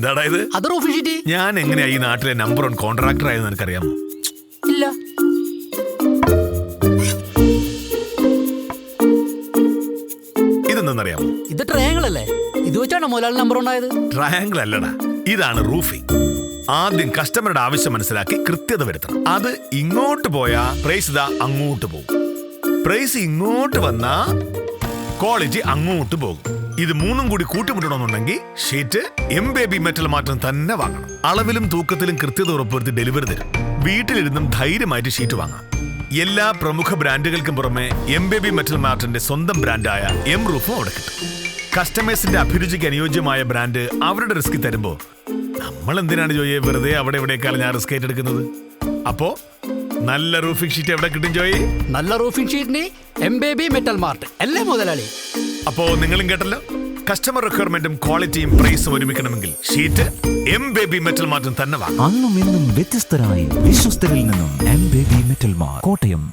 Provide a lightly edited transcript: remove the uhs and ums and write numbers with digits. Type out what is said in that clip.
എന്താടാ ഇത്? അത് റൂഫ് ഷീറ്റ്. ഞാൻ എങ്ങനെയാ ഈ നാട്ടിലെ നമ്പർ 1 കോൺട്രാക്ടർ ആയെന്ന് നിനക്കറിയാമോ? ഇല്ല. ഇതെന്തെന്നറിയാമോ? ഇത് ട്രയാങ്കിൾ അല്ലേ? ഇത് വെച്ചാണ് മുതലാളി നമ്പർ ഉണ്ടായത്. ട്രയാങ്കിൾ അല്ലടാ, ഇതാണ് റൂഫിംഗ്. ആദ്യം കസ്റ്റമറുടെ ആവശ്യം മനസ്സിലാക്കി കൃത്യത വരുത്തണം. അത് ഇങ്ങോട്ട് പോയാ പ്രൈസ് ഇതാ അങ്ങോട്ട് പോകും. പ്രൈസ് ഇങ്ങോട്ട് വന്നാ ക്വാളിറ്റി അങ്ങോട്ട് പോകും. ഇത് മൂന്നും കൂടി കൂട്ടിമുട്ടണമെന്നുണ്ടെങ്കിൽ ഷീറ്റ് എംബേബി മെറ്റൽ മാർട്ടിൻ തന്നെ വാങ്ങണം. അളവിലും തൂക്കത്തിലും കൃത്യത ഉറപ്പുവരുത്തി ഡെലിവറി തരും. വീട്ടിലിരുന്നും ധൈര്യമായിട്ട് ഷീറ്റ് വാങ്ങാം. എല്ലാ പ്രമുഖ ബ്രാൻഡുകൾക്കും പുറമെ എംബേബി മെറ്റൽ മാർട്ടിന്റെ സ്വന്തം ബ്രാൻഡായ എം റൂഫും അവിടെ കിട്ടും. കസ്റ്റമേഴ്സിന്റെ അഭിരുചിക്ക് അനുയോജ്യമായ ബ്രാൻഡ് അവരുടെ റിസ്ക് തരുമ്പോ നമ്മൾ എന്തിനാണ് ജോയെ വെറുതെ അവിടെ എവിടേക്കാളും ഞാൻ റിസ്ക് ഏറ്റെടുക്കുന്നത്? അപ്പോ നല്ല റൂഫിംഗ് ഷീറ്റ് എവിടെ കിട്ടും ജോയി? നല്ല റൂഫിംഗ് ഷീറ്റിന് എംബേബി മെറ്റൽ മാർട്ട് അല്ലേ മുതലാളി? അപ്പോ നിങ്ങളും കേട്ടല്ലോ, കസ്റ്റമർ റിക്വയർമെന്റും ക്വാളിറ്റിയും പ്രൈസും ഒരുമിക്കണമെങ്കിൽ ഷീറ്റ് എംബേബി മെറ്റൽ മാർട്ടിൻ തന്നെ വാങ്ങാം. അന്നും ഇന്നും വ്യത്യസ്തരായി വിശ്വസ്തരിൽ നിന്നും എംബേബി മെറ്റൽ മാർട്ട്, കോട്ടയം.